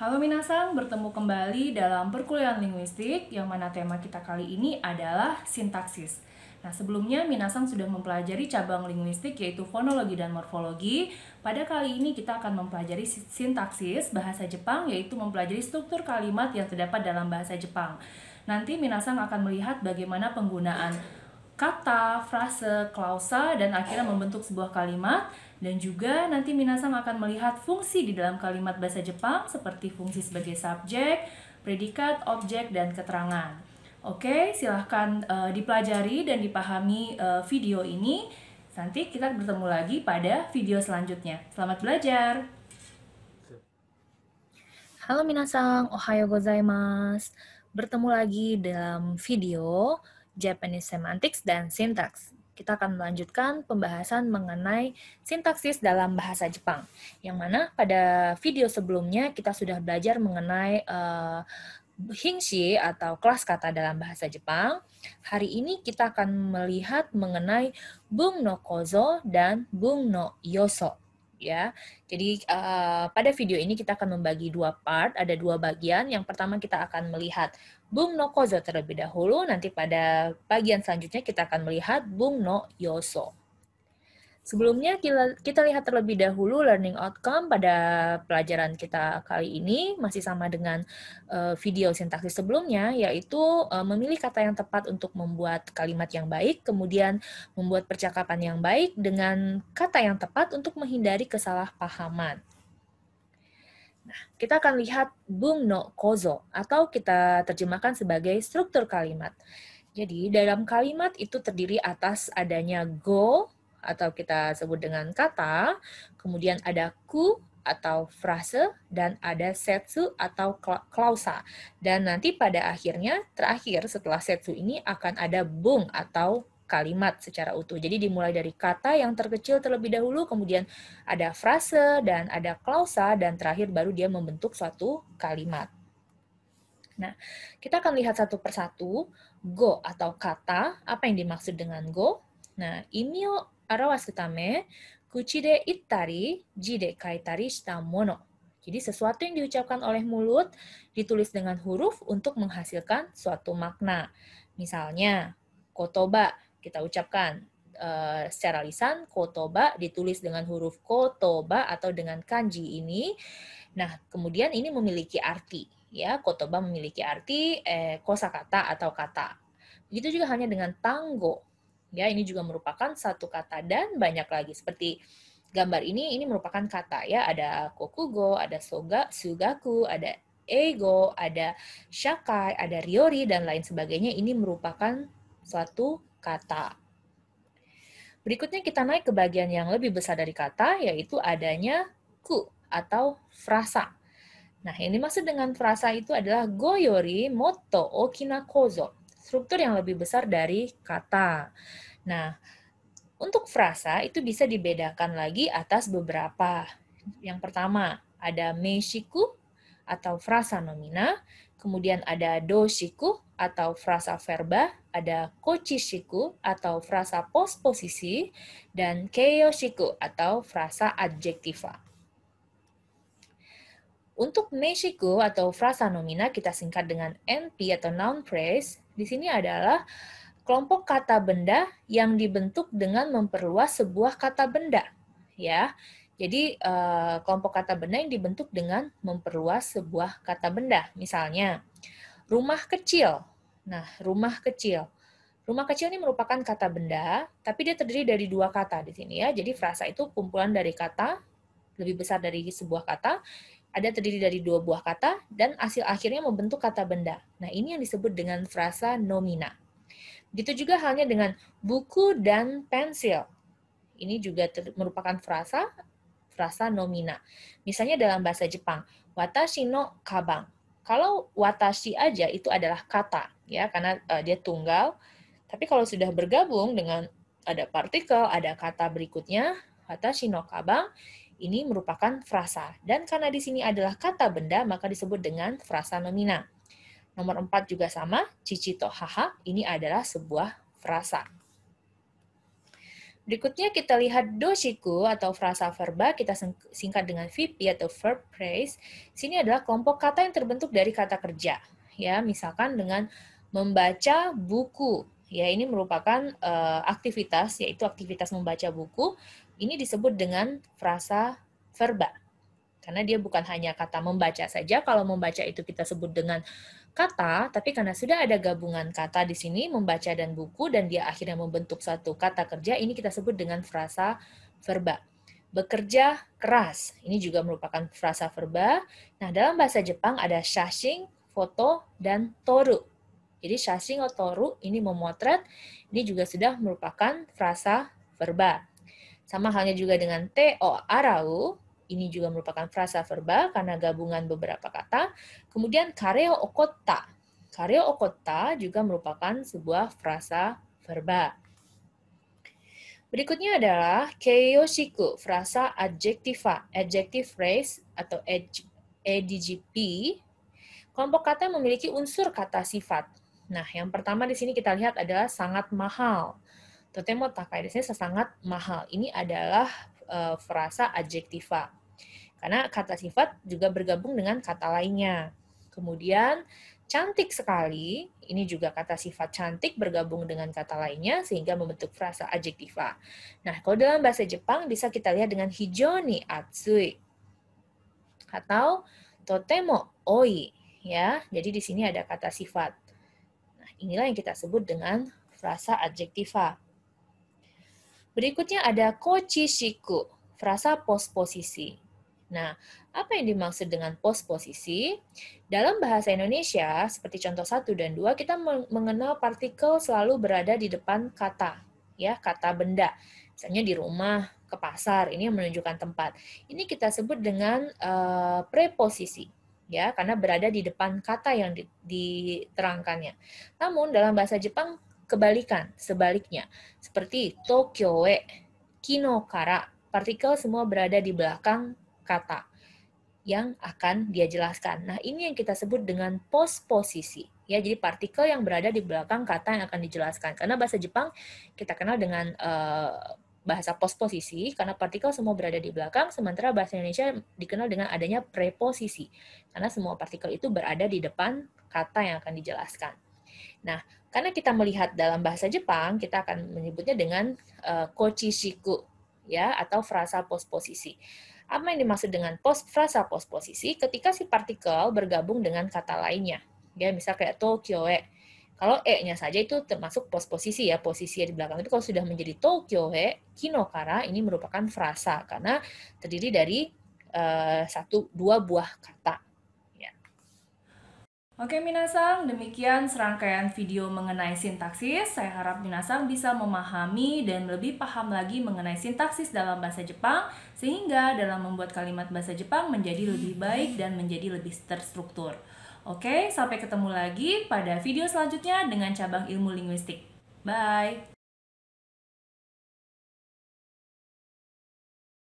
Halo Minasang, bertemu kembali dalam perkuliahan linguistik yang mana tema kita kali ini adalah sintaksis. Nah, sebelumnya Minasang sudah mempelajari cabang linguistik yaitu fonologi dan morfologi. Pada kali ini kita akan mempelajari sintaksis bahasa Jepang yaitu mempelajari struktur kalimat yang terdapat dalam bahasa Jepang. Nanti Minasang akan melihat bagaimana penggunaan kata, frase, klausa, dan akhirnya membentuk sebuah kalimat. Dan juga nanti Minasang akan melihat fungsi di dalam kalimat bahasa Jepang seperti fungsi sebagai subjek, predikat, objek, dan keterangan. Oke, silahkan dipelajari dan dipahami video ini. Nanti kita bertemu lagi pada video selanjutnya. Selamat belajar! Halo Minasang, ohayo gozaimasu. Bertemu lagi dalam video Japanese Semantics dan Syntax. Kita akan melanjutkan pembahasan mengenai sintaksis dalam bahasa Jepang. Yang mana pada video sebelumnya kita sudah belajar mengenai hingshi atau kelas kata dalam bahasa Jepang. Hari ini kita akan melihat mengenai bung no kozo dan bung no yoso. Ya, jadi pada video ini kita akan membagi dua part, ada dua bagian. Yang pertama kita akan melihat bung no kozo terlebih dahulu, nanti pada bagian selanjutnya kita akan melihat bung no yoso. Sebelumnya kita lihat terlebih dahulu learning outcome pada pelajaran kita kali ini, masih sama dengan video sintaksis sebelumnya, yaitu memilih kata yang tepat untuk membuat kalimat yang baik, kemudian membuat percakapan yang baik dengan kata yang tepat untuk menghindari kesalahpahaman. Nah, kita akan lihat bung no kozo, atau kita terjemahkan sebagai struktur kalimat. Jadi, dalam kalimat itu terdiri atas adanya go, atau kita sebut dengan kata, kemudian ada ku, atau frase, dan ada setsu, atau klausa. Dan nanti pada akhirnya, terakhir setelah setsu ini akan ada bung, atau kalimat secara utuh. Jadi dimulai dari kata yang terkecil terlebih dahulu, kemudian ada frase, dan ada klausa, dan terakhir baru dia membentuk suatu kalimat. Nah, kita akan lihat satu persatu go atau kata, apa yang dimaksud dengan go. Nah, imi o arawasu tame, kuchi de ittari, ji de kaitari shita mono. Jadi sesuatu yang diucapkan oleh mulut ditulis dengan huruf untuk menghasilkan suatu makna. Misalnya, kotoba kita ucapkan secara lisan, kotoba ditulis dengan huruf kotoba atau dengan kanji ini. Nah, kemudian ini memiliki arti. Ya, kotoba memiliki arti kosakata atau kata. Begitu juga hanya dengan tanggo. Ya, ini juga merupakan satu kata dan banyak lagi. Seperti gambar ini merupakan kata ya. Ada kokugo, ada sugaku, ada ego, ada shakai, ada ryori dan lain sebagainya. Ini merupakan suatu kata. Berikutnya kita naik ke bagian yang lebih besar dari kata, yaitu adanya ku atau frasa. Nah, yang dimaksud dengan frasa itu adalah go yori motto okina kozo. Struktur yang lebih besar dari kata. Nah, untuk frasa itu bisa dibedakan lagi atas beberapa. Yang pertama, ada meishiku atau frasa nomina, kemudian ada doshiku atau frasa verba, ada kochishiku atau frasa posposisi, dan keiyoshiku atau frasa adjektiva. Untuk meishiku atau frasa nomina kita singkat dengan NP atau noun phrase. Di sini adalah kelompok kata benda yang dibentuk dengan memperluas sebuah kata benda, ya. Jadi kelompok kata benda yang dibentuk dengan memperluas sebuah kata benda. Misalnya rumah kecil. Nah, rumah kecil. Rumah kecil ini merupakan kata benda, tapi dia terdiri dari dua kata di sini ya. Jadi frasa itu kumpulan dari kata lebih besar dari sebuah kata. Ada terdiri dari dua buah kata, dan hasil akhirnya membentuk kata benda. Nah, ini yang disebut dengan frasa nomina. Begitu juga halnya dengan buku dan pensil. Ini juga merupakan frasa nomina. Misalnya dalam bahasa Jepang, watashi no kabang. Kalau watashi aja itu adalah kata, ya, karena dia tunggal. Tapi kalau sudah bergabung dengan ada partikel, ada kata berikutnya, watashi no kabang, ini merupakan frasa. Dan karena di sini adalah kata benda, maka disebut dengan frasa nomina. Nomor 4 juga sama, cici to haha, ini adalah sebuah frasa. Berikutnya kita lihat doshiku atau frasa verba, kita singkat dengan VP atau verb phrase. Sini adalah kelompok kata yang terbentuk dari kata kerja. Ya, misalkan dengan membaca buku. Ya, ini merupakan aktivitas, yaitu aktivitas membaca buku. Ini disebut dengan frasa verba. Karena dia bukan hanya kata membaca saja, kalau membaca itu kita sebut dengan kata, tapi karena sudah ada gabungan kata di sini, membaca dan buku, dan dia akhirnya membentuk satu kata kerja, ini kita sebut dengan frasa verba. Bekerja keras, ini juga merupakan frasa verba. Nah, dalam bahasa Jepang ada shashin, foto, dan toru. Jadi shashin atau toru ini memotret, ini juga sudah merupakan frasa verba. Sama halnya juga dengan te o arau, ini juga merupakan frasa verba karena gabungan beberapa kata. Kemudian kareo okotta. Kareo okotta juga merupakan sebuah frasa verba. Berikutnya adalah keiyoshiku, frasa adjektiva, adjective phrase atau ADJP. Kelompok kata yang memiliki unsur kata sifat. Nah, yang pertama di sini kita lihat adalah sangat mahal. Totemo takai, di sini sangat mahal. Ini adalah frasa adjektiva. Karena kata sifat juga bergabung dengan kata lainnya. Kemudian, cantik sekali, ini juga kata sifat cantik bergabung dengan kata lainnya sehingga membentuk frasa adjektiva. Nah, kalau dalam bahasa Jepang bisa kita lihat dengan hijau ni atsui atau totemo oi, ya. Jadi di sini ada kata sifat. Nah, inilah yang kita sebut dengan frasa adjektiva. Berikutnya ada kochishiku, frasa posposisi. Nah, apa yang dimaksud dengan posposisi? Dalam bahasa Indonesia, seperti contoh 1 dan 2, kita mengenal partikel selalu berada di depan kata, ya, kata benda. Misalnya di rumah, ke pasar, ini yang menunjukkan tempat. Ini kita sebut dengan preposisi, ya, karena berada di depan kata yang diterangkannya. Namun dalam bahasa Jepang kebalikan, sebaliknya. Seperti Tokyo e, kino kara, partikel semua berada di belakang kata yang akan dia jelaskan. Nah, ini yang kita sebut dengan posposisi. Ya, jadi partikel yang berada di belakang kata yang akan dijelaskan. Karena bahasa Jepang kita kenal dengan bahasa posposisi karena partikel semua berada di belakang, sementara bahasa Indonesia dikenal dengan adanya preposisi. Karena semua partikel itu berada di depan kata yang akan dijelaskan. Nah, karena kita melihat dalam bahasa Jepang, kita akan menyebutnya dengan kochishiku, ya, atau frasa posposisi. Apa yang dimaksud dengan frasa posposisi? Ketika si partikel bergabung dengan kata lainnya. Ya, misal kayak Tokyo e. Kalau e-nya saja itu termasuk posposisi ya, posisi di belakang itu kalau sudah menjadi Tokyo e, kinokara ini merupakan frasa karena terdiri dari dua buah kata. Oke minasang, demikian serangkaian video mengenai sintaksis. Saya harap minasang bisa memahami dan lebih paham lagi mengenai sintaksis dalam bahasa Jepang, sehingga dalam membuat kalimat bahasa Jepang menjadi lebih baik dan menjadi lebih terstruktur. Oke, sampai ketemu lagi pada video selanjutnya dengan cabang ilmu linguistik. Bye!